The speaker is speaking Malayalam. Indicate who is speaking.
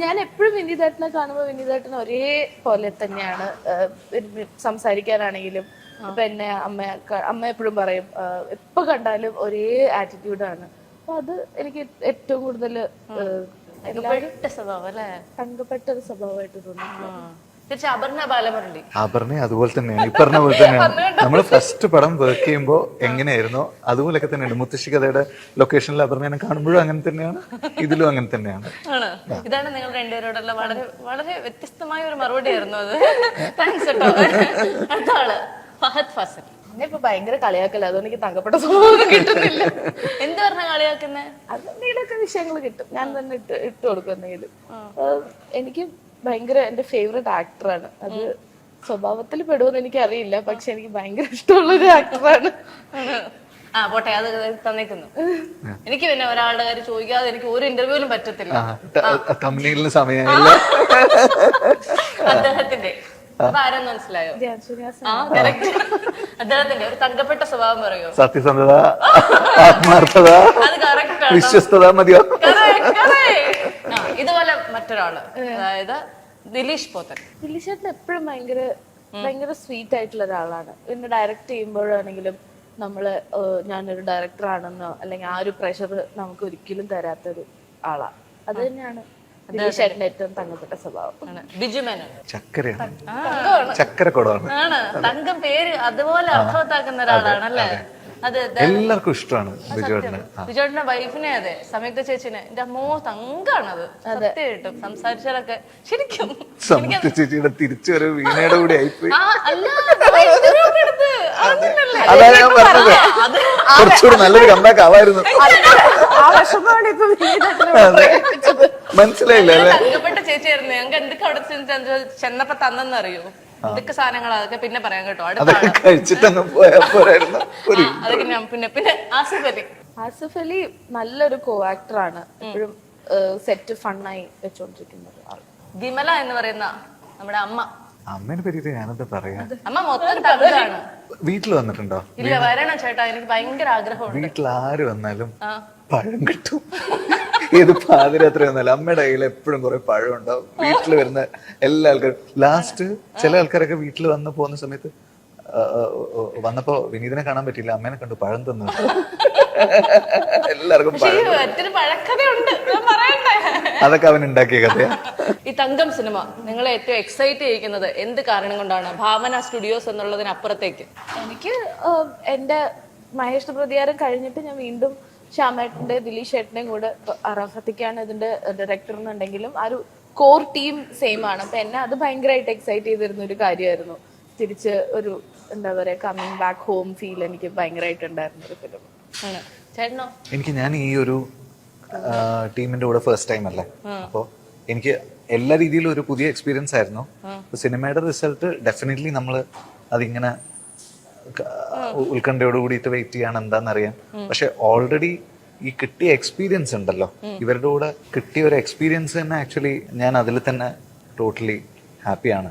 Speaker 1: ഞാൻ എപ്പോഴും വിനീതേട്ടനെ കാണുമ്പോൾ വിനീതേട്ടൻ ഒരേ പോലെ തന്നെയാണ് സംസാരിക്കാനാണെങ്കിലും. ഇപ്പൊ എന്നെ അമ്മ എപ്പോഴും പറയും എപ്പോ കണ്ടാലും ഒരേ ആറ്റിറ്റ്യൂഡാണ്. അപ്പൊ അത് എനിക്ക് ഏറ്റവും കൂടുതൽ
Speaker 2: സ്വഭാവം അല്ലേ,
Speaker 1: തങ്കപ്പെട്ട ഒരു സ്വഭാവമായിട്ട് തോന്നുന്നു.
Speaker 3: അപർണ അതുപോലെ തന്നെയാണ്, ഈ പറഞ്ഞ പോലെ തന്നെയാണ്. നമ്മൾ ഫസ്റ്റ് പടം വർക്ക് ചെയ്യുമ്പോൾ എങ്ങനെയായിരുന്നോ അതുപോലൊക്കെ തന്നെയാണ്. മുത്തശ്ശി കഥയുടെ ലൊക്കേഷനിൽ അപർണയെ കാണുമ്പോഴും അങ്ങനെ തന്നെയാണ്, ഇതിലും അങ്ങനെ തന്നെയാണ്.
Speaker 2: ഇതാണ് നിങ്ങൾ രണ്ടുപേരോടുള്ള വളരെ വളരെ വ്യത്യസ്തമായ ഒരു മറുപടി ആയിരുന്നു അത്. താങ്ക്സ് കേട്ടോ. അടുത്ത ആള് ഫഹദ് ഫാസിൽ.
Speaker 1: എന്നെ ഇപ്പൊ ഭയങ്കര കളിയാക്കല, അതുകൊണ്ട് എനിക്ക് തങ്കപ്പെട്ട സ്വഭാവം കിട്ടുന്നില്ല.
Speaker 2: എന്ത് പറഞ്ഞ കളിയാക്കുന്നേ?
Speaker 1: അതെന്തെങ്കിലുമൊക്കെ വിഷയങ്ങൾ കിട്ടും, ഞാൻ തന്നെ ഇട്ട് കൊടുക്കും എന്തെങ്കിലും. എനിക്ക് ഭയങ്കര എന്റെ ഫേവറേറ്റ് ആക്ടറാണ്. അത് സ്വഭാവത്തിൽ പെടുമെന്ന് എനിക്ക് അറിയില്ല, പക്ഷെ എനിക്ക് ഭയങ്കര ഇഷ്ടമുള്ള ഒരു ആക്ടറാണ്.
Speaker 2: പോട്ടെ, അത് തന്നേക്കുന്നു. എനിക്ക് പിന്നെ ഒരാളുടെ കാര്യം ചോദിക്കാതെ എനിക്ക് ഒരു ഇന്റർവ്യൂവിലും പറ്റത്തില്ല. അദ്ദേഹത്തിന്റെ ആരെന്ന് മനസ്സിലായോ? അദ്ദേഹത്തിന്റെ ഒരു തങ്കപ്പെട്ട സ്വഭാവം പറയോ?
Speaker 3: സത്യസന്ധത, ആത്മാർത്ഥത,
Speaker 2: അത് കറക്റ്റ്,
Speaker 3: വിശ്വസ്തത മതിയോ?
Speaker 2: ഇതുപോലെ മറ്റൊരാള്, അതായത് ദിലീഷ് പോത്തൻ.
Speaker 1: ദിലീഷ് ചേട്ടൻ എപ്പോഴും ഭയങ്കര സ്വീറ്റ് ആയിട്ടുള്ള ഒരാളാണ്. പിന്നെ ഡയറക്റ്റ് ചെയ്യുമ്പോഴാണെങ്കിലും നമ്മള് ഞാനൊരു ഡയറക്ടറാണെന്നോ അല്ലെങ്കിൽ ആ ഒരു പ്രഷർ നമുക്ക് ഒരിക്കലും തരാത്തൊരു ആളാണ്. അത് തന്നെയാണ് ദിലീഷ് ചേട്ടന്റെ ഏറ്റവും തങ്കപ്പെട്ട സ്വഭാവം.
Speaker 2: ബിജു മേനോൻ
Speaker 3: ചക്കരയാണ്, ചക്കരക്കൊടമാണ്.
Speaker 2: ആണ് തങ്കം, പേര് അതുപോലെ അർത്ഥവത്താക്കുന്ന ഒരാളാണ് അല്ലേ? അത്
Speaker 3: എല്ലാവർക്കും ഇഷ്ടമാണ് ബിജുവേട്ടനെ.
Speaker 2: ബിജുവേട്ടന്റെ വൈഫിനെ, അതെ, സംയുക്ത ചേച്ചിനെ, എന്റെ അമ്മോ തങ്കാണത്. സത്യമായിട്ടും സംസാരിച്ചാലൊക്കെ ശരിക്കും
Speaker 3: സംയുക്ത ചേച്ചിയുടെ തിരിച്ചുവരെ വീണയുടെ കൂടെ ആയിപ്പോയി. അതാ ഞാൻ പറഞ്ഞത്, കുറച്ചുകൂടി നല്ലൊരു കമ്പാക്ക് ആവായിരുന്നു. മനസ്സിലായില്ല അല്ലേ?
Speaker 2: തങ്കപ്പെട്ട ചേച്ചിയായിരുന്നു. ഞങ്ങൾക്ക് എന്തൊക്കെ അവിടെ ചെന്നപ്പോ തന്നെന്നറിയോ? എന്തൊക്കെ സാധനങ്ങളാ, അതൊക്കെ പിന്നെ പറയാം കേട്ടോ.
Speaker 3: അതൊക്കെ കഴിച്ചിട്ടങ്ങ് പോയായിരുന്നു.
Speaker 2: അതൊക്കെ ഞാൻ പിന്നെ
Speaker 1: ആസിഫ് അലി നല്ലൊരു കോ ആക്ടറാണ്, എപ്പോഴും സെറ്റ് ഫണ്ണായി വെച്ചോണ്ടിരിക്കുന്നത്.
Speaker 2: വിമല എന്ന് പറയുന്ന നമ്മുടെ അമ്മ.
Speaker 3: അമ്മേനെ പറ്റിട്ട് ഞാനെന്താ പറയാ?
Speaker 2: അമ്മ മൊത്തം തങ്കാണ്.
Speaker 3: വീട്ടിൽ വന്നിട്ടുണ്ടോ?
Speaker 2: ഇല്ല, വരണം ചേട്ടാ, എനിക്ക് ഭയങ്കര ആഗ്രഹമുണ്ട്.
Speaker 3: വീട്ടിൽ ആര് വന്നാലും പഴം കിട്ടും. ഏത് പാതിരാത്രി വന്നാലും അമ്മയുടെ കയ്യിൽ എപ്പോഴും കുറെ പഴം ഉണ്ടാവും. വീട്ടിൽ വരുന്ന എല്ലാ ആൾക്കാരും, ലാസ്റ്റ് ചില ആൾക്കാരൊക്കെ വീട്ടിൽ വന്ന് പോകുന്ന സമയത്ത് വന്നപ്പോ വിനീതിനെ കാണാൻ പറ്റില്ല, അമ്മേനെ കണ്ടു പഴം തന്നു. എല്ലാവർക്കും അതൊക്കെ അവൻ ഉണ്ടാക്കിയ കഥയാ.
Speaker 2: ഈ തങ്കം സിനിമ നിങ്ങളെ ഏറ്റവും എക്സൈറ്റ് ചെയ്യിക്കുന്നത് എന്ത് കാരണം കൊണ്ടാണ്? ഭാവന സ്റ്റുഡിയോസ് എന്നുള്ളതിനപ്പുറത്തേക്ക്.
Speaker 1: എനിക്ക് എന്റെ മഹേഷ് പ്രതികാരം കഴിഞ്ഞിട്ട് ഞാൻ വീണ്ടും ശ്യാമേട്ടന്റെ ദിലീഷ് ഏട്ടന്റെയും കൂടെ, അറഫത്തിക്കാണ് ഇതിന്റെ ഡയറക്ടർ എന്നുണ്ടെങ്കിലും ആ ഒരു കോർ ടീം സെയിം ആണ്. അപ്പൊ എന്നെ അത് ഭയങ്കരമായിട്ട് എക്സൈറ്റ് ചെയ്തിരുന്ന ഒരു കാര്യമായിരുന്നു. തിരിച്ച് ഒരു എന്താ പറയാ, കമ്മിങ് ബാക്ക് ഹോം ഫീൽ എനിക്ക് ഭയങ്കരമായിട്ട് ഉണ്ടായിരുന്ന ഒരു ഫിലിം.
Speaker 2: ചേട്ടനോ?
Speaker 3: എനിക്ക്, ഞാൻ ഈ ഒരു ടീമിന്റെ കൂടെ ഫസ്റ്റ് ടൈം അല്ലേ, അപ്പോ എനിക്ക് എല്ലാ രീതിയിലും ഒരു പുതിയ എക്സ്പീരിയൻസ് ആയിരുന്നു. സിനിമയുടെ റിസൾട്ട് ഡെഫിനറ്റ്ലി നമ്മൾ അതിങ്ങനെ ഉത്കണ്ഠയോട് കൂടിയിട്ട് വെയിറ്റ് ചെയ്യാണ് എന്താണെന്നറിയാൻ. പക്ഷെ ഓൾറെഡി ഈ കിട്ടിയ എക്സ്പീരിയൻസ് ഉണ്ടല്ലോ, ഇവരുടെ കൂടെ കിട്ടിയ ഒരു എക്സ്പീരിയൻസ് തന്നെ ആക്ച്വലി ഞാൻ അതിൽ തന്നെ ടോട്ടലി ഹാപ്പിയാണ്.